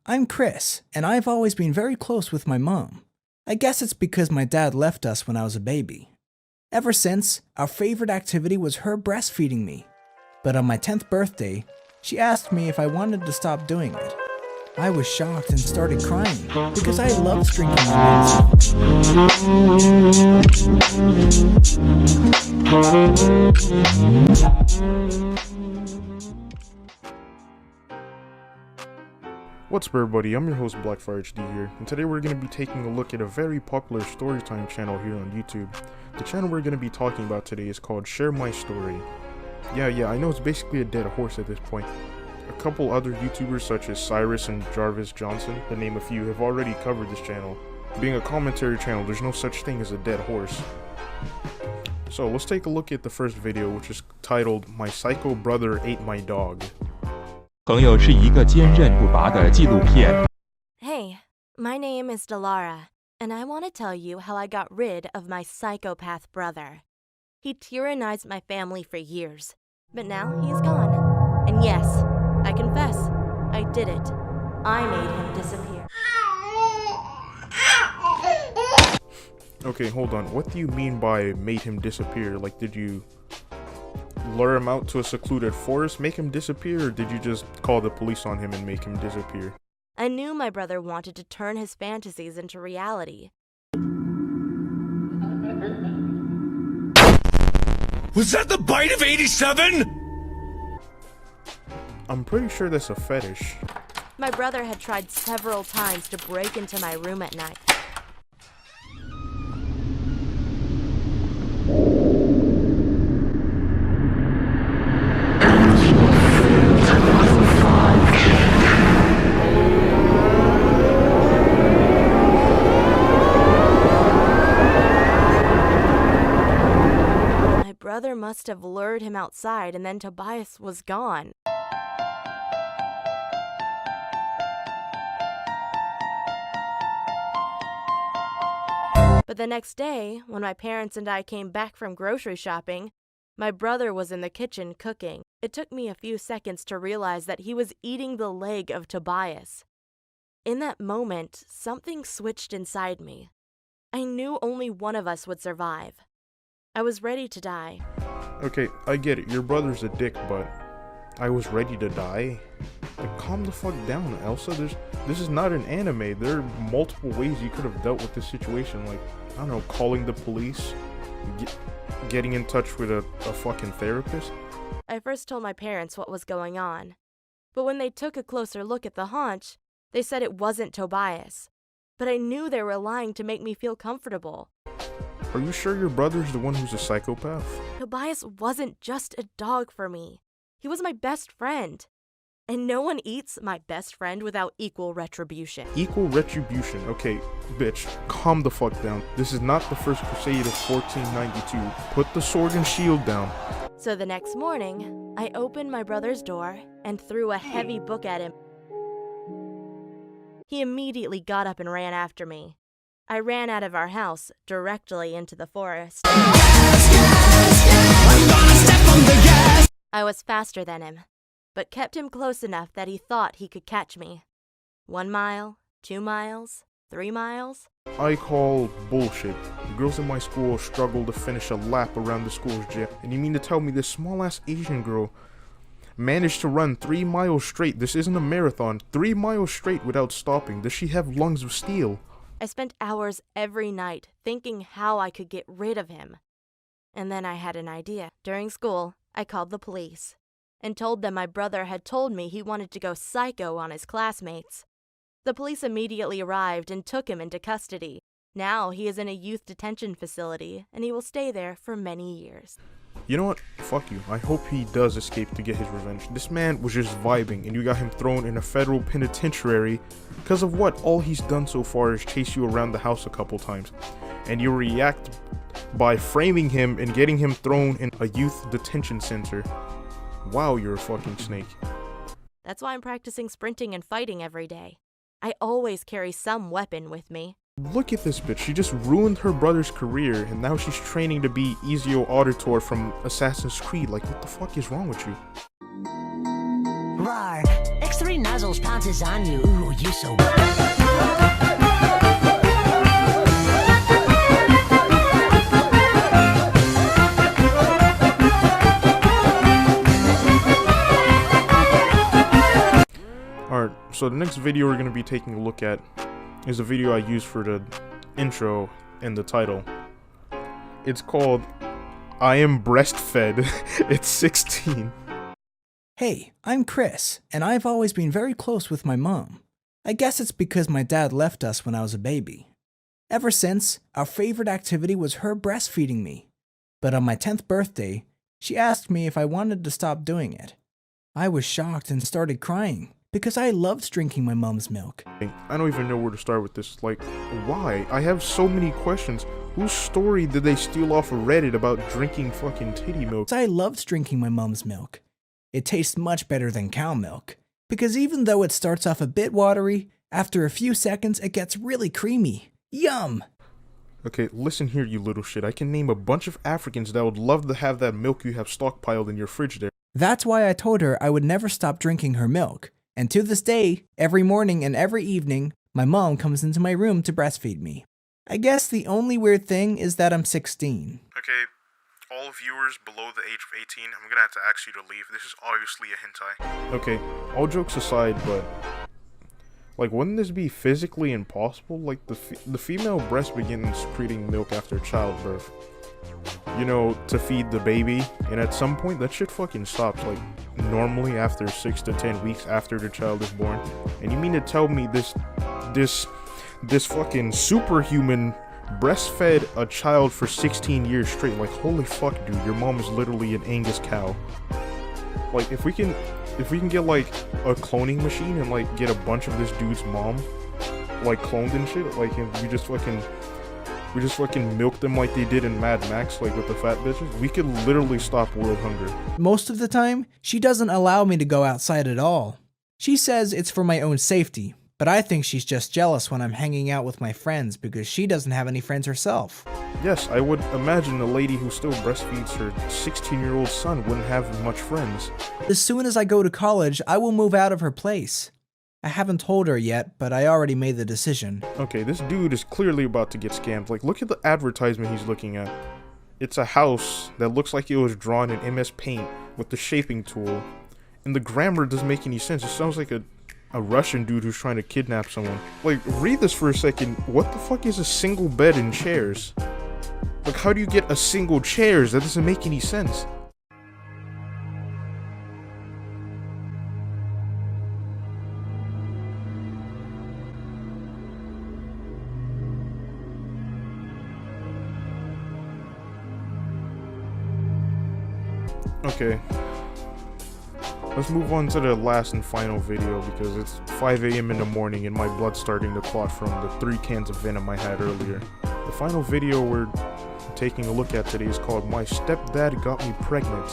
I'm Chris, and I've always been very close with my mom. I guess it's because my dad left us when I was a baby. Ever since, our favorite activity was her breastfeeding me. But on my 10th birthday, she asked me if I wanted to stop doing it. I was shocked and started crying because I loved drinking my mom's milk. What's up everybody, I'm your host BlackfireHD here, and today we're going to be taking a look at a very popular storytime channel here on YouTube. The channel we're going to be talking about today is called Share My Story. Yeah, I know it's basically a dead horse at this point. A couple other YouTubers such as Cyrus and Jarvis Johnson, to name a few, have already covered this channel. Being a commentary channel, there's no such thing as a dead horse. So let's take a look at the first video, which is titled My Psycho Brother Ate My Dog. 朋友是一个坚韧不拔的纪录片。 Hey, my name is Delara, and I want to tell you how I got rid of my psychopath brother. He tyrannized my family for years, but now he's gone. And yes, I confess, I did it. I made him disappear. Okay, hold on. What do you mean by made him disappear? Like, did you lure him out to a secluded forest, make him disappear, or did you just call the police on him and make him disappear? I knew my brother wanted to turn his fantasies into reality. Was that the bite of 87? I'm pretty sure that's a fetish. My brother had tried several times to break into my room at night. My brother must have lured him outside, and then Tobias was gone. But the next day, when my parents and I came back from grocery shopping, my brother was in the kitchen cooking. It took me a few seconds to realize that he was eating the leg of Tobias. In that moment, something switched inside me. I knew only one of us would survive. I was ready to die. Okay, I get it. Your brother's a dick, but I was ready to die? Like, calm the fuck down, Elsa. This is not an anime. There are multiple ways you could have dealt with this situation. Like, I don't know, calling the police, getting in touch with a fucking therapist. I first told my parents what was going on. But when they took a closer look at the haunch, they said it wasn't Tobias. But I knew they were lying to make me feel comfortable. Are you sure your brother's the one who's a psychopath? Tobias wasn't just a dog for me. He was my best friend. And no one eats my best friend without equal retribution. Equal retribution? Okay, bitch, calm the fuck down. This is not the first crusade of 1492. Put the sword and shield down. So the next morning, I opened my brother's door and threw a heavy book at him. He immediately got up and ran after me. I ran out of our house, directly into the forest. I was faster than him, but kept him close enough that he thought he could catch me. 1 mile, 2 miles, 3 miles. I call bullshit. The girls in my school struggle to finish a lap around the school's gym. And you mean to tell me this small-ass Asian girl managed to run 3 miles straight? This isn't a marathon. 3 miles straight without stopping. Does she have lungs of steel? I spent hours every night thinking how I could get rid of him. And then I had an idea. During school, I called the police and told them my brother had told me he wanted to go psycho on his classmates. The police immediately arrived and took him into custody. Now he is in a youth detention facility, and he will stay there for many years. You know what? Fuck you. I hope he does escape to get his revenge. This man was just vibing, and you got him thrown in a federal penitentiary because of what? All he's done so far is chase you around the house a couple times. And you react by framing him and getting him thrown in a youth detention center. Wow, you're a fucking snake. That's why I'm practicing sprinting and fighting every day. I always carry some weapon with me. Look at this bitch. She just ruined her brother's career, and now she's training to be Ezio Auditor from Assassin's Creed. Like, what the fuck is wrong with you? Right. X39 dazzles, pounces on you. Ooh, you so. Alright, so the next video we're going to be taking a look at is a video I used for the intro and the title. It's called I Am Breastfed. It's 16. Hey, I'm Chris, and I've always been very close with my mom. I guess it's because my dad left us when I was a baby. Ever since, our favorite activity was her breastfeeding me. But on my 10th birthday, she asked me if I wanted to stop doing it. I was shocked and started crying, because I loved drinking my mom's milk. I don't even know where to start with this. Like, why? I have so many questions. Whose story did they steal off of Reddit about drinking fucking titty milk? I loved drinking my mom's milk. It tastes much better than cow milk, because even though it starts off a bit watery, after a few seconds it gets really creamy. Yum! Okay, listen here, you little shit. I can name a bunch of Africans that would love to have that milk you have stockpiled in your fridge there. That's why I told her I would never stop drinking her milk. And to this day, every morning and every evening, my mom comes into my room to breastfeed me. I guess the only weird thing is that I'm 16. Okay, all viewers below the age of 18, I'm gonna have to ask you to leave. This is obviously a hentai. Okay, all jokes aside, but like, wouldn't this be physically impossible? Like, the female breast begins secreting milk after childbirth, you know, to feed the baby, and at some point that shit fucking stops. Like, normally after 6 to 10 weeks after the child is born. And you mean to tell me this fucking superhuman breastfed a child for 16 years straight? Like, holy fuck, dude, your mom is literally an Angus cow. Like, if we can get like a cloning machine and like get a bunch of this dude's mom like cloned and shit, like, and we just fucking milk them like they did in Mad Max, like with the fat bitches, we could literally stop world hunger. Most of the time, she doesn't allow me to go outside at all. She says it's for my own safety, but I think she's just jealous when I'm hanging out with my friends because she doesn't have any friends herself. Yes, I would imagine a lady who still breastfeeds her 16-year-old son wouldn't have much friends. As soon as I go to college, I will move out of her place. I haven't told her yet, but I already made the decision. Okay, this dude is clearly about to get scammed. Like, look at the advertisement he's looking at. It's a house that looks like it was drawn in MS Paint with the shaping tool. And the grammar doesn't make any sense. It sounds like a Russian dude who's trying to kidnap someone. Like, read this for a second. What the fuck is a single bed and chairs? Like, how do you get a single chairs? That doesn't make any sense. Okay, let's move on to the last and final video because it's 5 a.m. in the morning and my blood's starting to clot from the 3 cans of venom I had earlier. The final video we're taking a look at today is called My Stepdad Got Me Pregnant.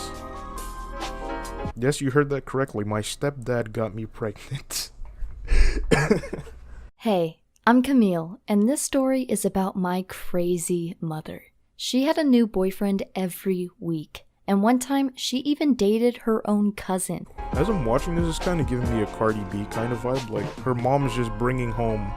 Yes, you heard that correctly. My stepdad got me pregnant. Hey, I'm Camille, and this story is about my crazy mother. She had a new boyfriend every week. And one time, she even dated her own cousin. As I'm watching this, it's kind of giving me a Cardi B kind of vibe. Like, her mom is just bringing home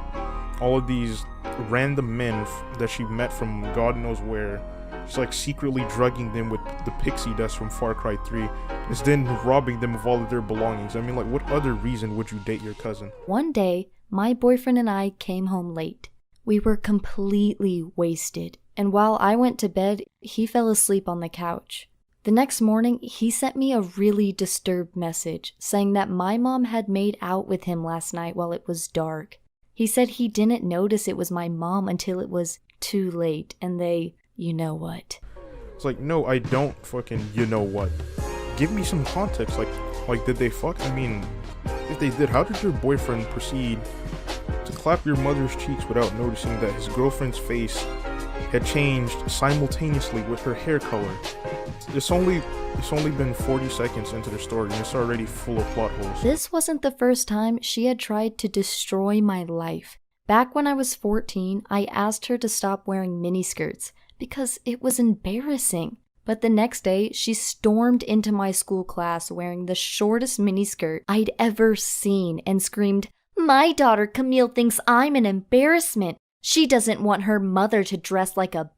all of these random men that she met from God knows where. She's like secretly drugging them with the pixie dust from Far Cry 3. Is then robbing them of all of their belongings. I mean, like, what other reason would you date your cousin? One day, my boyfriend and I came home late. We were completely wasted. And while I went to bed, he fell asleep on the couch. The next morning, he sent me a really disturbed message saying that my mom had made out with him last night while it was dark. He said he didn't notice it was my mom until it was too late and they, you know what. It's like, no, I don't fucking you know what. Give me some context. Like did they fuck? I mean, if they did, how did your boyfriend proceed to clap your mother's cheeks without noticing that his girlfriend's face had changed simultaneously with her hair color? It's only been 40 seconds into the story and it's already full of plot holes. This wasn't the first time she had tried to destroy my life. Back when I was 14, I asked her to stop wearing miniskirts because it was embarrassing. But the next day, she stormed into my school class wearing the shortest miniskirt I'd ever seen and screamed, "My daughter Camille thinks I'm an embarrassment. She doesn't want her mother to dress like a."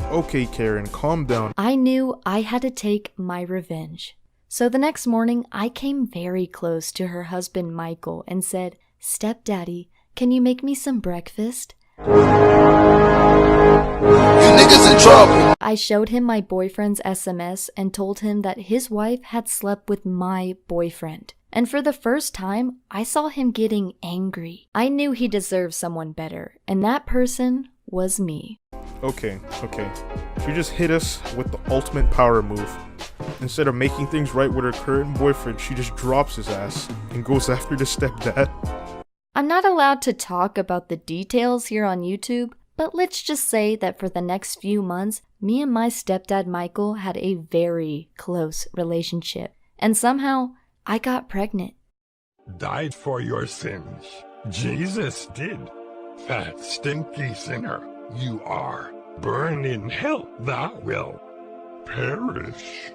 Okay, Karen, calm down. I knew I had to take my revenge. So the next morning, I came very close to her husband Michael and said, "Stepdaddy, can you make me some breakfast?" You niggas in trouble. I showed him my boyfriend's SMS and told him that his wife had slept with my boyfriend. And for the first time, I saw him getting angry. I knew he deserved someone better, and that person was me. Okay. She just hit us with the ultimate power move. Instead of making things right with her current boyfriend, she just drops his ass and goes after the stepdad. I'm not allowed to talk about the details here on YouTube, but let's just say that for the next few months, me and my stepdad Michael had a very close relationship. And somehow, I got pregnant. Died for your sins. Jesus did. That stinky sinner you are. Burn in hell, thou will perish.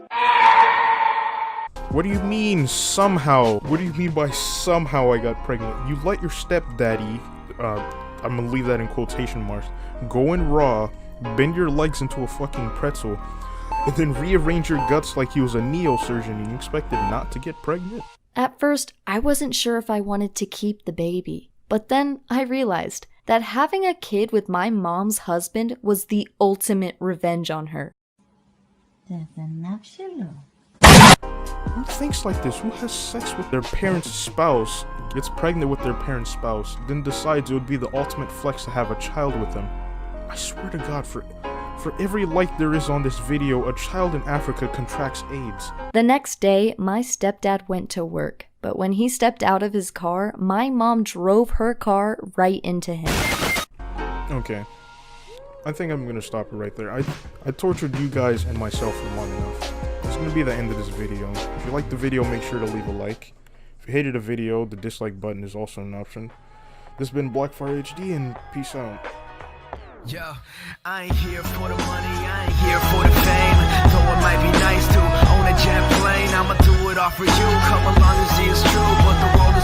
What do you mean, somehow? What do you mean by somehow I got pregnant? You let your stepdaddy, I'm gonna leave that in quotation marks, go in raw, bend your legs into a fucking pretzel, and then rearrange your guts like he was a neosurgeon and you expected not to get pregnant? At first, I wasn't sure if I wanted to keep the baby. But then I realized that having a kid with my mom's husband was the ultimate revenge on her. Who thinks like this? Who has sex with their parent's spouse, gets pregnant with their parent's spouse, then decides it would be the ultimate flex to have a child with them? I swear to God, for every like there is on this video, a child in Africa contracts AIDS. The next day, my stepdad went to work, but when he stepped out of his car, my mom drove her car right into him. Okay. I think I'm gonna stop it right there. I tortured you guys and myself for long enough. It's gonna be the end of this video. If you liked the video, make sure to leave a like. If you hated a video, the dislike button is also an option. This has been Blackfire HD, and peace out. Yo, I ain't here for the money, I ain't here for the fame. Though it might be nice to own a jet plane, I'ma do it all for you. Come along and see it's true, but the world